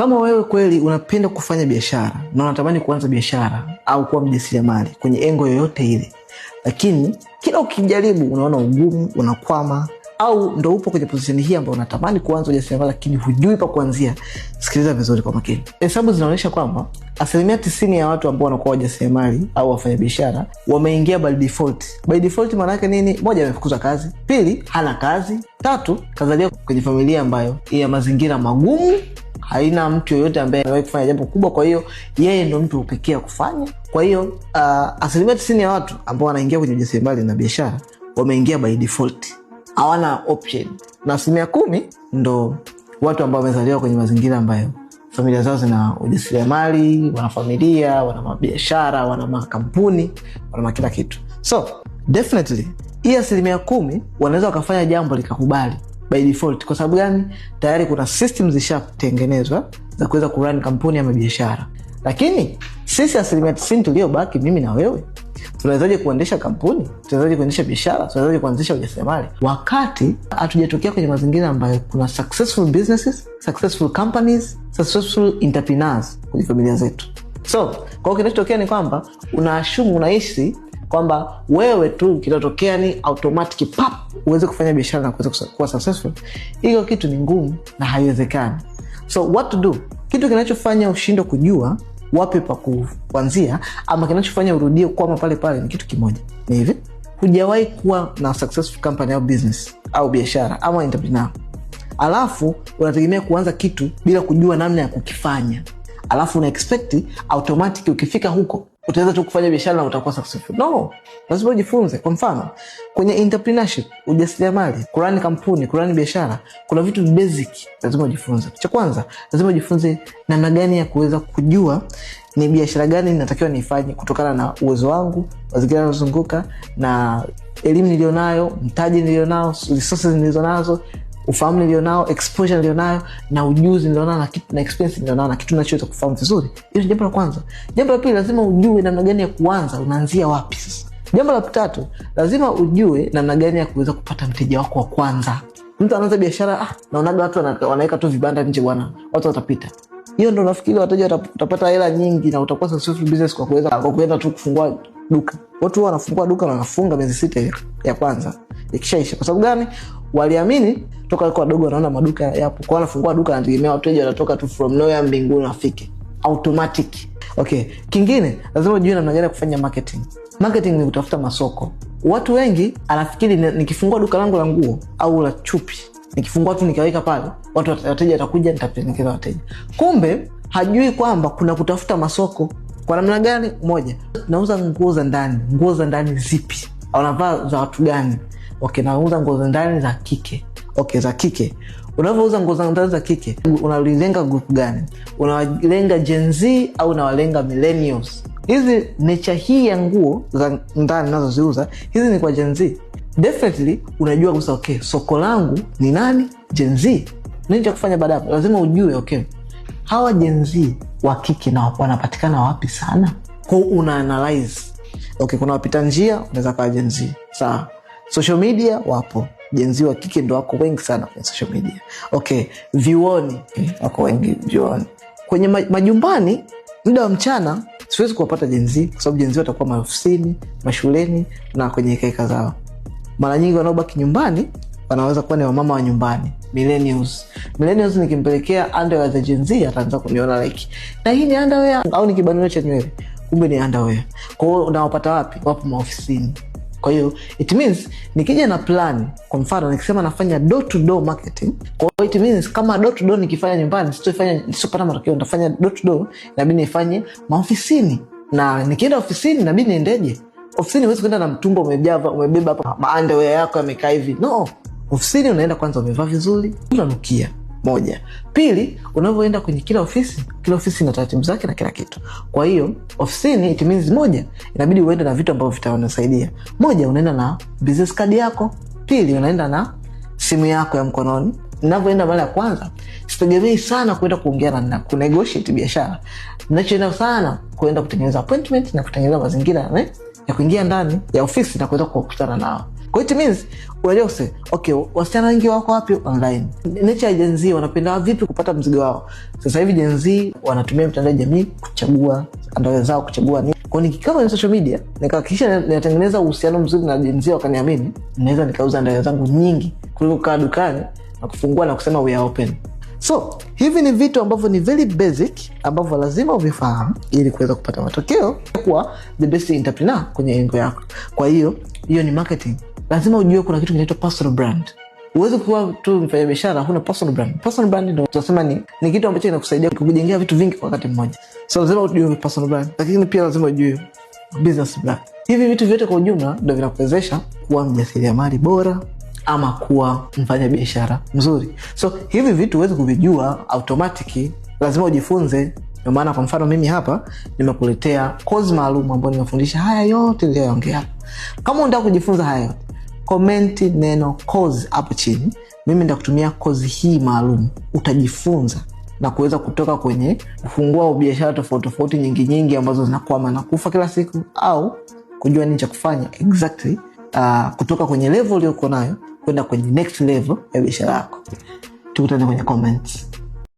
Kama wewe kweli unapenda kufanya biashara na unatamani kuanza biashara au kuwa mjasiriamali kwenye engo yoyote ile, lakini kila ukijaribu unaona ugumu, unakwama, au ndo upo kwenye position hii ambayo unatamani kuanza ujasiriamali lakini hujui pa kuanzia, sikiliza vizuri kwa makini. Hesabu zinaonyesha kwamba 90% ya watu ambao wanakuwa wajasiriamali au wafanya biashara wameingia by default. By default maana yake nini? Moja, amefukuzwa kazi; pili, hana kazi; tatu, kazaliwa kwenye familia ambayo ina mazingira magumu, haina mtu yoyote ambaye anawahi kufanya jambo kubwa, kwa hiyo yeye ndo mtu pekee kufanya. Kwa hiyo 90% ya watu ambao wanaingia kwenye ujasiriamali na biashara wameingia by default, hawana option. Na 10% ndo watu ambao wamezaliwa kwenye mazingira ambayo familia zao zina ujasiriamali, wana familia, wana biashara, wana makampuni, wana kila kitu. So definitely hii 10% wanaweza wakafanya jambo likakubali by default. Kwa sababu gani? Tayari kuna systems zishatengenezwa za kuweza kurun kampuni ama biashara. Lakini sisi 90% tuliobaki, mimi na wewe, tunawezaje kuendesha kampuni? Tunawezaje kuendesha biashara? Tunawezaje kuanzisha ujasiriamali wakati hatujatokea kwenye mazingira ambayo kuna successful businesses, successful companies, successful entrepreneurs kwenye familia zetu? So kwa hiyo kinachotokea ni kwamba unaishi kwamba wewe tu kinatokea ni automatic pap uweze kufanya biashara na kuweza kuwa successful. Hiyo kitu ni ngumu na haiwezekani. So what to do? Kitu kinachofanya ushindwe kujua wapi pa kuanzia ama kinachofanya urudie kwama pale pale ni kitu kimoja. Ni hivi: hujawahi kuwa na successful company au business au biashara ama entrepreneur, alafu unategemea kuanza kitu bila kujua namna ya kukifanya, alafu una expect automatic ukifika huko utaweza tu kufanya biashara na utakuwa successful. No, lazima ujifunze. Kwa mfano, kwenye entrepreneurship, ujasiriamali, kurani kampuni, kurani biashara, kuna vitu basic lazima ujifunze. Cha kwanza, lazima ujifunze namna gani ya kuweza kujua ni biashara gani ninatakiwa nifanye kutokana na uwezo wangu, mazingira yanayozunguka, na elimu nilionayo, mtaji nilionao, resources nilizonazo, ufahamu nilionao, exposure nilionayo, na ujuzi nilionao, na kitu na experience nilionao, na kitu ninachoweza kufahamu vizuri. Hilo jambo la kwanza. Jambo la pili, lazima ujue namna gani ya kuanza, unaanzia wapi sasa. Jambo la tatu, lazima ujue namna gani ya kuweza kupata mteja wako wa kwanza. Mtu anaanza biashara, naonaga watu wanaweka tu vibanda nje bwana, watu watapita. Hiyo ndio nafikiri wateja utapata hela nyingi na utakuwa successful business kwa kuweza tu kufungua duka. Watu wanafungua duka na wanafunga miezi 6 ya kwanza ikishaisha. Kwa sababu gani? Waliamini toka walikuwa wadogo wanaona maduka yapo, kwa wanafungua duka na tegemea wateja watatoka tu from nowhere mbinguni wafike automatic. Okay, kingine lazima ujue namna gani ya kufanya marketing. Marketing ni kutafuta masoko. Watu wengi anafikiri nikifungua duka langu la nguo au la chupi, nikifungua tu nikaweka pale, wateja watakuja, nitapelekea wateja. Kumbe hajui kwamba kuna kutafuta masoko. Kwa namna gani? Moja, nauza nguo za ndani. Nguo za ndani zipi? Au navaa za watu gani? Okay, nauza nguo za ndani za kike. Okay, za kike. Unapouza nguo za ndani za kike, unalenga group gani? Unawalenga Gen Z au unawalenga millennials? Hizi nature hii ya nguo za ndani nazoziuza, hizi ni kwa Gen Z. Definitely unajua kusa, okay, soko langu ni nani? Gen Z. Nini cha kufanya baadaye? Lazima ujue, okay, hawa Gen Z wa kike na wanapatikana wapi sana? Kwa una analyze. Okay, kuna wapita njia, unaweza kwa Gen Z. Sawa. Social media wapo Gen Z wa kike ndio wako wengi sana kwenye social media. Okay, vioni wako wengi vioni. Kwenye majumbani muda wa mchana siwezi kuwapata Gen Z kwa sababu Gen Z watakuwa maofisini, mashuleni na kwenye kaika zao. Mara nyingi wanaobaki nyumbani wanaweza kuwa ni wamama wa nyumbani, millennials. Millennials nikimpelekea underwear za Gen Z ataanza kuniona like, na hii ni underwear au ni kibanio cha nywele? Kumbe ni underwear. Kwa hiyo unawapata wapi? Wapo maofisini. Kwa hiyo it means nikija na plan, kwa mfano nikisema nafanya door to door marketing, kwa hiyo it means kama door to door nikifanya nyumbani sitopata matokeo, nitafanya door to door inabidi nifanye maofisini. Na nikienda ofisini inabidi niendeje? Ofisini huwezi kwenda na mtumbo umebeba hapa maunderwear yako yamekaa hivi. No. Ofisini unaenda kwanza umevaa vizuri, unanukia. Moja. Pili, unavyoenda kwenye kila ofisi ina taratibu zake na kila kitu. Kwa hiyo ofisini it means moja, inabidi uende na vitu ambavyo vitakusaidia. Moja, unaenda na business card yako. Pili, unaenda na simu yako ya mkononi. Ninavyoenda mara ya kwanza, sitegemei sana kwenda kuongea na kunegotiate biashara. Ninachoenda sana kwenda kutengeneza appointment na kutengeneza mazingira ya kuingia ndani ya ofisi na kuweza kukutana nao. Kwa hiyo it means unajua kusema okay, wasichana wengi wako wapi online? Nature ya Gen Z wanapenda vipi kupata mzigo wao? Sasa hivi Gen Z wanatumia mitandao ya jamii kuchagua ndoa zao, kuchagua nini. Kwa nikikaa kwenye social media nikahakikisha ninatengeneza uhusiano mzuri na Gen Z wakaniamini, naweza nikauza ndoa zangu nyingi kuliko kaa dukani na kufungua na kusema we are open. So hivi ni vitu ambavyo ni very basic ambavyo lazima uvifahamu ili kuweza kupata matokeo kuwa the best entrepreneur kwenye engo yako. Kwa hiyo ni marketing. Lazima ujue kuna kitu kinaitwa personal brand. Uweze kuwa tu mfanyabiashara huna personal brand. Personal brand ndio tunasema ni kitu ambacho kinakusaidia kujengea vitu vingi kwa wakati mmoja. So lazima ujue personal brand, lakini pia lazima ujue business brand. Hivi vitu vyote kwa ujumla ndio vinakuwezesha kuwa mjasiriamali bora ama kuwa mfanyabiashara mzuri. So hivi vitu uweze kuvijua automatically, lazima ujifunze. Ndio maana kwa mfano mimi hapa nimekuletea course maalum ambayo nimefundisha haya yote niliyoongea. Kama unataka kujifunza haya yote, comment neno course hapo chini. Mimi nitakutumia course hii maalum, utajifunza na kuweza kutoka kwenye kufungua biashara tofauti nyingi ambazo zinakwama na kufa kila siku, au kujua nini cha kufanya exactly kutoka kwenye level uliyo nayo kwenda kwenye next level ya biashara yako. Tukutane kwenye comments.